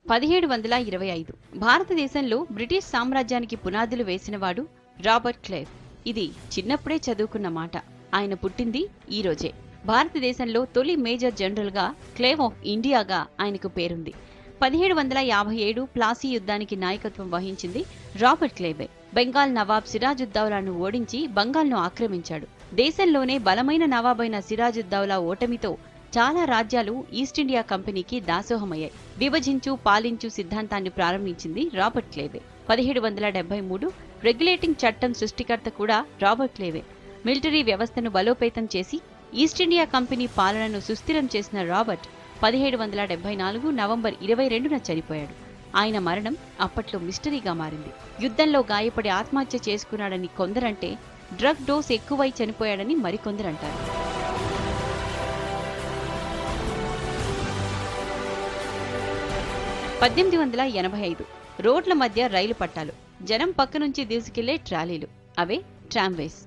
1725 భారతదేశంలో బ్రిటిష్ సామ్రాజ్యానికి పునాదులు వేసినవాడు రాబర్ట్ క్లైవ్. ఇది చిన్నప్పుడే చదువుకున్న మాట. ఆయన పుట్టింది ఈ రోజే. భారతదేశంలో తొలి మేజర్ జనరల్ గా క్లైవ్ ఆఫ్ ఇండియాగా ఆయనకు పేరుంది. 1757 ప్లాసీ యుద్ధానికి నాయకత్వం వహించింది రాబర్ట్ క్లైవే. బెంగాల్ నవాబ్ సిరాజుద్దౌలాను ఓడించి బంగాల్ను ఆక్రమించాడు. దేశంలోనే బలమైన నవాబైన సిరాజుద్దౌలా ఓటమితో చాలా రాజ్యాలు ఈస్ట్ ఇండియా కంపెనీకి దాసోహమయ్యాయి. విభజించు పాలించు సిద్ధాంతాన్ని ప్రారంభించింది రాబర్ట్ క్లైవే. 1773 రెగ్యులేటింగ్ చట్టం సృష్టికర్త కూడా రాబర్ట్ క్లైవే. మిలిటరీ వ్యవస్థను బలోపేతం చేసి ఈస్ట్ ఇండియా కంపెనీ పాలనను సుస్థిరం చేసిన రాబర్ట్ 1774 నవంబర్ 22న చనిపోయాడు. ఆయన మరణం అప్పట్లో మిస్టరీగా మారింది. యుద్ధంలో గాయపడి ఆత్మహత్య చేసుకున్నాడని కొందరంటే, డ్రగ్ డోస్ ఎక్కువై చనిపోయాడని మరికొందరంటారు. 1885 రోడ్ల మధ్య రైలు పట్టాలు, జనం పక్క నుంచి దూసుకెళ్లే ట్రాలీలు, అవే ట్రామ్వేస్.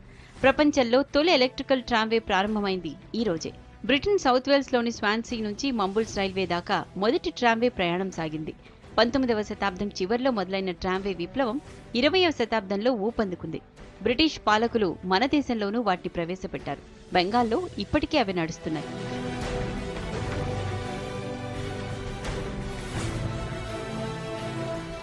ప్రపంచంలో తొలి ఎలక్ట్రికల్ ట్రామ్వే ప్రారంభమైంది ఈ రోజే. బ్రిటన్ సౌత్ వేల్స్ లోని స్వాన్సీ నుంచి మంబుల్స్ రైల్వే దాకా మొదటి ట్రామ్వే ప్రయాణం సాగింది. 19వ శతాబ్దం చివర్లో మొదలైన ట్రామ్వే విప్లవం 20వ శతాబ్దంలో ఊపందుకుంది. బ్రిటిష్ పాలకులు మన దేశంలోనూ వాటిని ప్రవేశపెట్టారు. బెంగాల్లో ఇప్పటికీ అవి నడుస్తున్నాయి.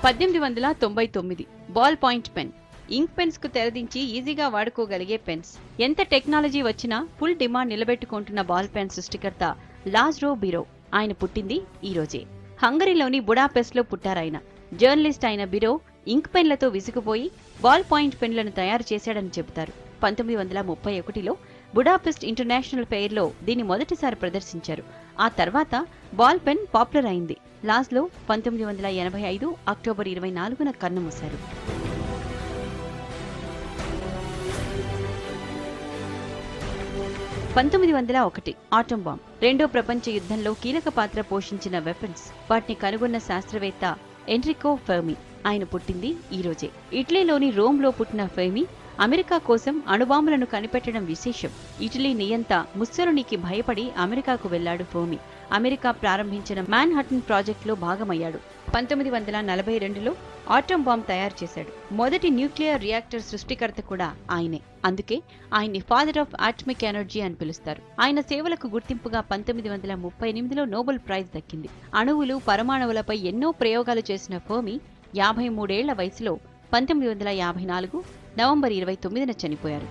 1899 బాల్ పాయింట్ పెన్. ఇంక్ పెన్స్ కు తెరదించి ఈజీగా వాడుకోగలిగే పెన్స్. ఎంత టెక్నాలజీ వచ్చినా ఫుల్ డిమాండ్ నిలబెట్టుకుంటున్న బాల్ పెన్ సృష్టికర్త లాజ్రో బిరో. ఆయన పుట్టింది ఈ రోజే. హంగరీలోని బుడాపెస్ట్ లో పుట్టారాయన. జర్నలిస్ట్ అయిన బిరో ఇంక్ పెన్లతో విసిగిపోయి బాల్ పాయింట్ పెన్లను తయారు చేశాడని చెబుతారు. 1931లో బుడాపెస్ట్ ఇంటర్నేషనల్ ఫెయిర్లో దీన్ని మొదటిసారి ప్రదర్శించారు. ఆ తర్వాత బాల్ పెన్ పాపులర్ అయింది. లాస్లో 1985 అక్టోబర్ 24న కన్నుమూశారు. 1901 ఆటం బాంబ్. రెండో ప్రపంచ యుద్ధంలో కీలక పాత్ర పోషించిన వెపన్స్. వాటిని కనుగొన్న శాస్త్రవేత్త ఎన్రికో ఫెర్మి. ఆయన పుట్టింది ఈ రోజే. ఇటలీలోని రోమ్లో పుట్టిన ఫెర్మి అమెరికా కోసం అణుబాంబులను కనిపెట్టడం విశేషం. ఇటలీ నియంత ముస్సోలినీకి భయపడి అమెరికాకు వెళ్లాడు ఫెర్మి. అమెరికా ప్రారంభించిన మ్యాన్హటన్ ప్రాజెక్టులో భాగమయ్యాడు. 1942లో ఆటం బాంబ్ తయారు చేశాడు. మొదటి న్యూక్లియర్ రియాక్టర్ సృష్టికర్త కూడా ఆయనే. అందుకే ఆయన్ని ఫాదర్ ఆఫ్ ఆటమిక్ ఎనర్జీ అని పిలుస్తారు. ఆయన సేవలకు గుర్తింపుగా 1938లో నోబెల్ ప్రైజ్ దక్కింది. అణువులు, పరమాణువులపై ఎన్నో ప్రయోగాలు చేసిన ఫెర్మి 53 ఏళ్ల వయసులో 1954 నవంబర్ 29న చనిపోయారు.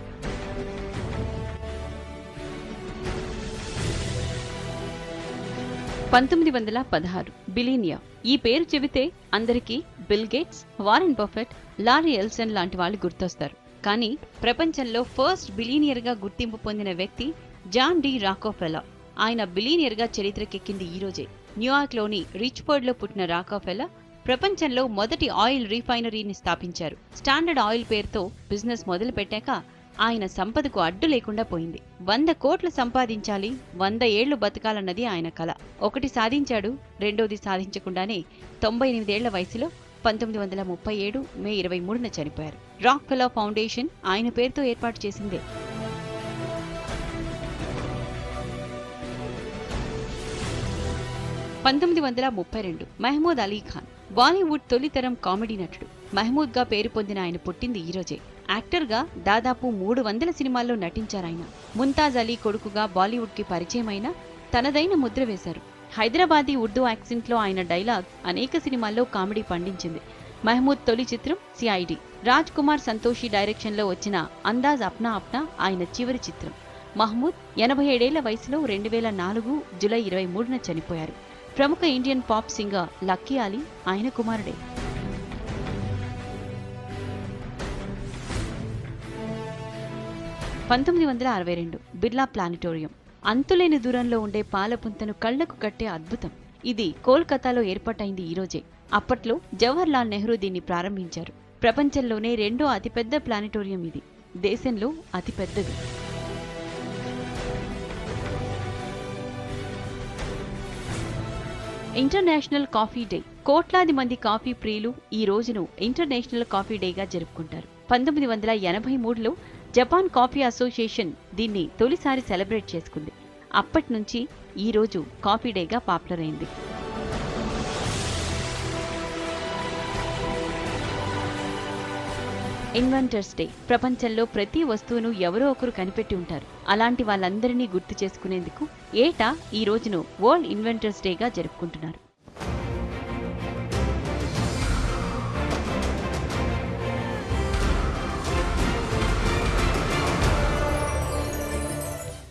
1916 బిలీనియర్. ఈ పేరు చెబితే అందరికీ bill gates, Warren Buffett, lorry ఎల్సన్ లాంటి వాళ్ళు గుర్తొస్తారు. కానీ ప్రపంచంలో ఫస్ట్ బిలీనియర్ గా గుర్తింపు పొందిన వ్యక్తి జాన్ డి రాకోఫెల్లర్. ఆయన బిలీనియర్ గా చరిత్రకెక్కింది ఈ రోజే. న్యూయార్క్ లోని రిచ్ఫర్డ్ లో పుట్టిన రాకోఫెల్లర్ ప్రపంచంలో మొదటి ఆయిల్ రీఫైనరీని స్థాపించారు. స్టాండర్డ్ ఆయిల్ పేరుతో బిజినెస్ మొదలు పెట్టాక ఆయన సంపదకు అడ్డు లేకుండా పోయింది. 100 కోట్లు సంపాదించాలి, 100 ఏళ్లు బతకాలన్నది ఆయన కల. ఒకటి సాధించాడు, రెండోది సాధించకుండానే 98 ఏళ్ల వయసులో 1937 మే 23న చనిపోయారు. రాక్ఫెల్లర్ ఫౌండేషన్ ఆయన పేరుతో ఏర్పాటు చేసిందే. 1932 మహమూద్ అలీ ఖాన్. బాలీవుడ్ తొలితరం కామెడీ నటుడు. మహమూద్ గా పేరు పొందిన ఆయన పుట్టింది ఈ రోజే. యాక్టర్ గా దాదాపు 300 సినిమాల్లో నటించారాయన. ముంతాజ్ అలీ కొడుకుగా బాలీవుడ్ కి పరిచయమైన తనదైన ముద్ర వేశారు. హైదరాబాదీ ఉర్దూ యాక్సెంట్ లో ఆయన డైలాగ్ అనేక సినిమాల్లో కామెడీ పండించింది. మహమూద్ తొలి చిత్రం సిఐడి. రాజ్ కుమార్ సంతోషి డైరెక్షన్ లో వచ్చిన అందాజ్ అప్నా అప్నా ఆయన చివరి చిత్రం. మహమూద్ 87 ఏళ్ల వయసులో 2004 జూలై 23న చనిపోయారు. ప్రముఖ Indian pop singer lucky Ali ఆయన కుమారుడే. 1962 బిర్లా ప్లానిటోరియం. అంతులేని దూరంలో ఉండే పాలపుంతను కళ్లకు కట్టే అద్భుతం. ఇది కోల్కతాలో ఏర్పాటైంది ఈ రోజే. అప్పట్లో జవహర్ లాల్ నెహ్రూ దీన్ని ప్రారంభించారు. ప్రపంచంలోనే రెండో అతిపెద్ద ప్లానిటోరియం ఇది. దేశంలో అతిపెద్దది. International coffee day. కోట్లాది మంది కాఫీ ప్రియులు ఈ రోజును ఇంటర్నేషనల్ కాఫీ డేగా జరుపుకుంటారు. 1983లో జపాన్ కాఫీ అసోసియేషన్ దీన్ని తొలిసారి సెలబ్రేట్ చేసుకుంది. అప్పటి నుంచి ఈ రోజు కాఫీ డేగా పాపులర్ అయింది. Inventors day. ప్రపంచంలో ప్రతి వస్తువును ఎవరో ఒకరు కనిపెట్టి ఉంటారు. అలాంటి వాళ్ళందరినీ గుర్తు చేసుకునేందుకు ఏటా ఈ రోజును వరల్డ్ ఇన్వెంటర్స్ డేగా జరుపుకుంటున్నారు.